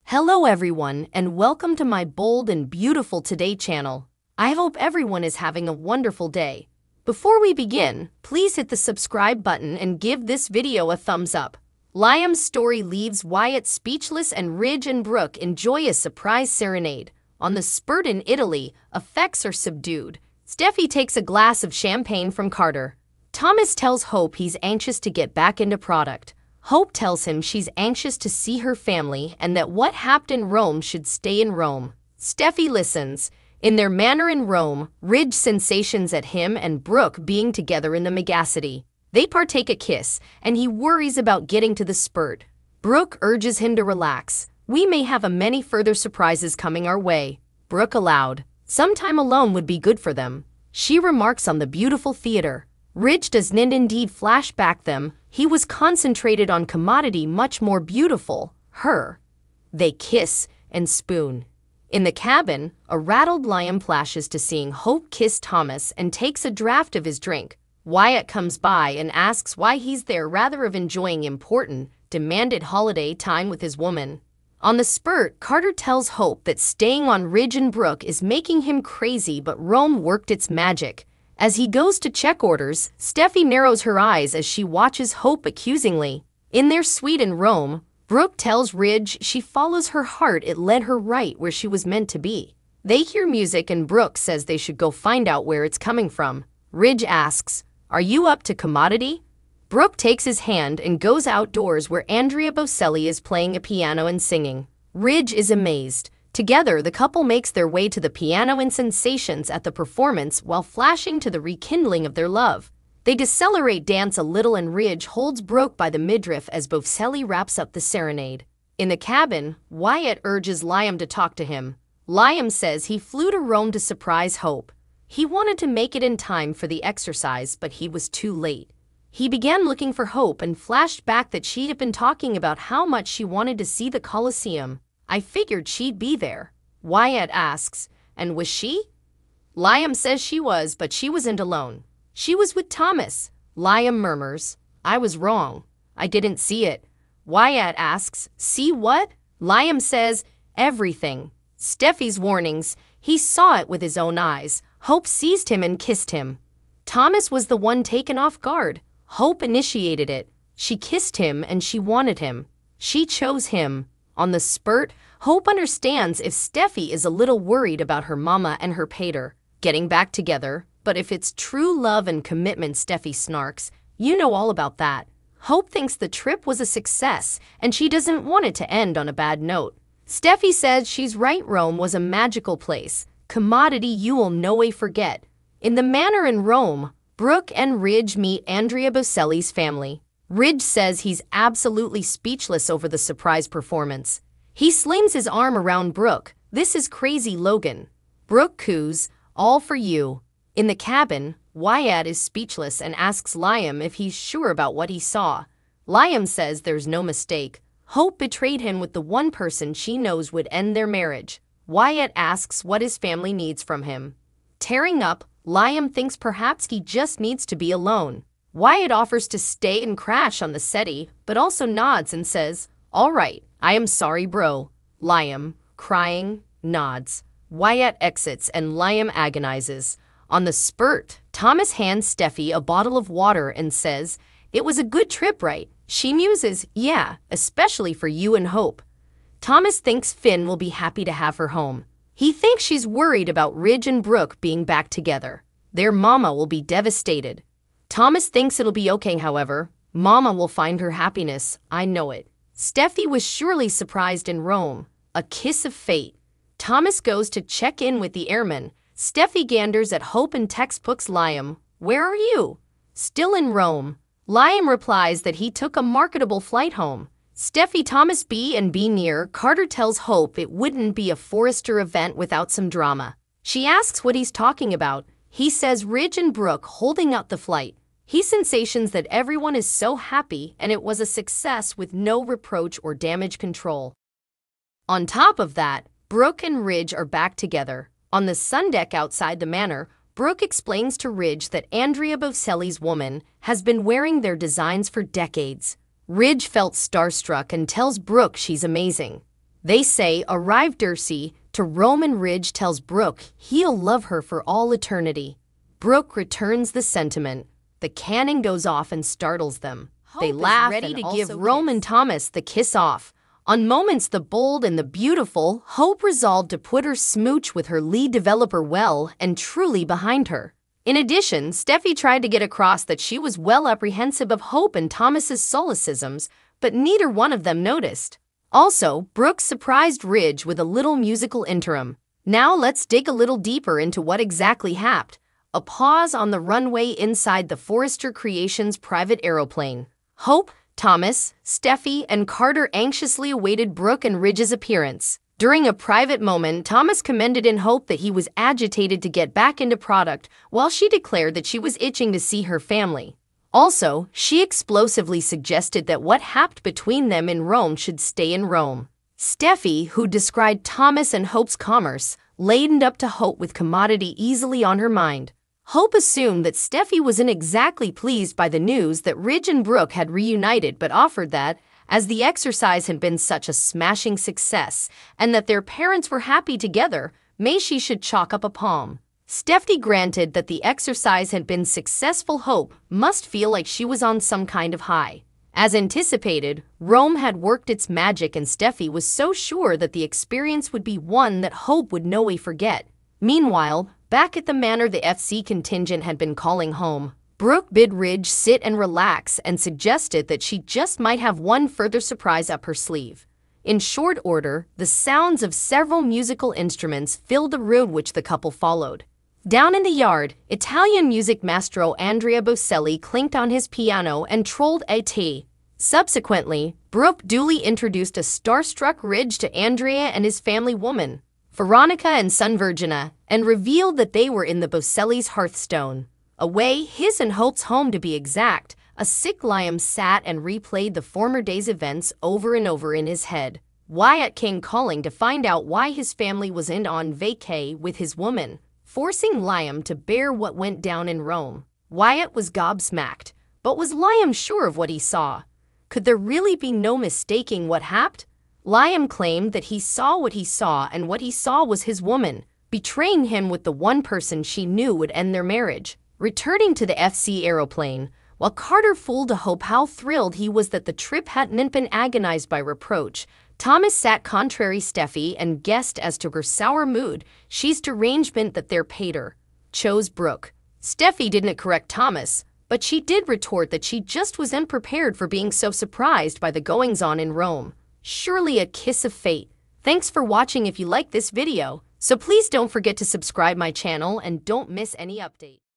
Hello everyone and welcome to my bold and beautiful today channel. I hope everyone is having a wonderful day. Before we begin, please hit the subscribe button and give this video a thumbs up. Liam's story leaves Wyatt speechless and Ridge and Brooke enjoy a surprise serenade. On the spurt in Italy, effects are subdued. Steffi takes a glass of champagne from Carter. Thomas tells Hope he's anxious to get back into product. Hope tells him she's anxious to see her family and that what happened in Rome should stay in Rome. Steffi listens. In their manner in Rome, Ridge sensations at him and Brooke being together in the megacity. They partake a kiss, and he worries about getting to the spurt. Brooke urges him to relax. We may have many further surprises coming our way. Brooke aloud. Some time alone would be good for them. She remarks on the beautiful theater. Ridge does not indeed flash back them. He was concentrated on commodity much more beautiful, her. They kiss and spoon. In the cabin, a rattled Liam flashes to seeing Hope kiss Thomas and takes a draught of his drink. Wyatt comes by and asks why he's there rather of enjoying important, demanded holiday time with his woman. On the spurt, Carter tells Hope that staying on Ridge and Brooke is making him crazy, but Rome worked its magic. As he goes to check orders, Steffi narrows her eyes as she watches Hope accusingly. In their suite in Rome, Brooke tells Ridge she follows her heart, it led her right where she was meant to be. They hear music and Brooke says they should go find out where it's coming from. Ridge asks, "Are you up to commodity?" Brooke takes his hand and goes outdoors where Andrea Bocelli is playing a piano and singing. Ridge is amazed. Together, the couple makes their way to the piano and sensations at the performance while flashing to the rekindling of their love. They decelerate dance a little and Ridge holds Brooke by the midriff as Bocelli wraps up the serenade. In the cabin, Wyatt urges Liam to talk to him. Liam says he flew to Rome to surprise Hope. He wanted to make it in time for the exercise, but he was too late. He began looking for Hope and flashed back that she'd been talking about how much she wanted to see the Colosseum. I figured she'd be there. Wyatt asks, and was she? Liam says she was, but she wasn't alone. She was with Thomas. Liam murmurs, I was wrong. I didn't see it. Wyatt asks, see what? Liam says, everything. Steffi's warnings, he saw it with his own eyes. Hope seized him and kissed him. Thomas was the one taken off guard. Hope initiated it. She kissed him and she wanted him. She chose him. On the spurt, Hope understands if Steffi is a little worried about her mama and her pater getting back together, but if it's true love and commitment, Steffi snarks, you know all about that. Hope thinks the trip was a success and she doesn't want it to end on a bad note. Steffi says she's right, Rome was a magical place. Commodity you will no way forget. In the manor in Rome, Brooke and Ridge meet Andrea Bocelli's family. Ridge says he's absolutely speechless over the surprise performance. He slings his arm around Brooke. This is crazy, Logan. Brooke coos, all for you. In the cabin, Wyatt is speechless and asks Liam if he's sure about what he saw. Liam says there's no mistake. Hope betrayed him with the one person she knows would end their marriage. Wyatt asks what his family needs from him. Tearing up, Liam thinks perhaps he just needs to be alone. Wyatt offers to stay and crash on the settee, but also nods and says, all right, I am sorry, bro. Liam, crying, nods. Wyatt exits and Liam agonizes. On the spurt, Thomas hands Steffi a bottle of water and says, it was a good trip, right? She muses, yeah, especially for you and Hope. Thomas thinks Finn will be happy to have her home. He thinks she's worried about Ridge and Brooke being back together. Their mama will be devastated. Thomas thinks it'll be okay, however. Mama will find her happiness, I know it. Steffi was surely surprised in Rome. A kiss of fate. Thomas goes to check in with the airman. Steffi ganders at Hope and textbooks Liam. Where are you? Still in Rome. Liam replies that he took a marketable flight home. Steffi Thomas B and B near. Carter tells Hope it wouldn't be a Forrester event without some drama. She asks what he's talking about. He says Ridge and Brooke holding up the flight. He sensations that everyone is so happy and it was a success with no reproach or damage control. On top of that, Brooke and Ridge are back together. On the sun deck outside the manor, Brooke explains to Ridge that Andrea Bocelli's woman has been wearing their designs for decades. Ridge felt starstruck and tells Brooke she's amazing. They say arrived Darcy to Rome and Ridge tells Brooke he'll love her for all eternity. Brooke returns the sentiment. The cannon goes off and startles them. They laugh ready to give Rome and Thomas the kiss off. On moments the bold and the beautiful, Hope resolved to put her smooch with her lead developer well and truly behind her. In addition, Steffi tried to get across that she was well apprehensive of Hope and Thomas's solecisms, but neither one of them noticed. Also, Brooke surprised Ridge with a little musical interim. Now let's dig a little deeper into what exactly happened. A pause on the runway inside the Forrester Creations private aeroplane. Hope, Thomas, Steffi, and Carter anxiously awaited Brooke and Ridge's appearance. During a private moment, Thomas commended in Hope that he was agitated to get back into product, while she declared that she was itching to see her family. Also, she explosively suggested that what happened between them in Rome should stay in Rome. Steffi, who described Thomas and Hope's commerce, ladened up to Hope with commodity easily on her mind. Hope assumed that Steffi wasn't exactly pleased by the news that Ridge and Brooke had reunited, but offered that, as the exercise had been such a smashing success and that their parents were happy together, she should chalk up a palm. Steffi granted that the exercise had been successful. Hope must feel like she was on some kind of high. As anticipated, Rome had worked its magic and Steffi was so sure that the experience would be one that Hope would no way forget. Meanwhile, back at the manor the FC contingent had been calling home, Brooke bid Ridge sit and relax and suggested that she just might have one further surprise up her sleeve. In short order, the sounds of several musical instruments filled the room which the couple followed. Down in the yard, Italian music maestro Andrea Bocelli clinked on his piano and trolled a tea. Subsequently, Brooke duly introduced a starstruck Ridge to Andrea and his family woman, Veronica and son Virginia, and revealed that they were in the Bocelli's hearthstone. Away, his and Hope's home to be exact, a sick Liam sat and replayed the former day's events over and over in his head. Wyatt came calling to find out why his family was in on vacay with his woman, forcing Liam to bear what went down in Rome. Wyatt was gobsmacked, but was Liam sure of what he saw? Could there really be no mistaking what happened? Liam claimed that he saw what he saw, and what he saw was his woman, betraying him with the one person she knew would end their marriage. Returning to the FC aeroplane, while Carter fooled to Hope how thrilled he was that the trip hadn't been agonized by reproach, Thomas sat contrary Steffi and guessed as to her sour mood. She's derangement that they're paid chose Brooke. Steffi didn't correct Thomas, but she did retort that she just was unprepared for being so surprised by the goings-on in Rome. Surely a kiss of fate. Thanks for watching. If you like this video, so please don't forget to subscribe my channel and don't miss any update.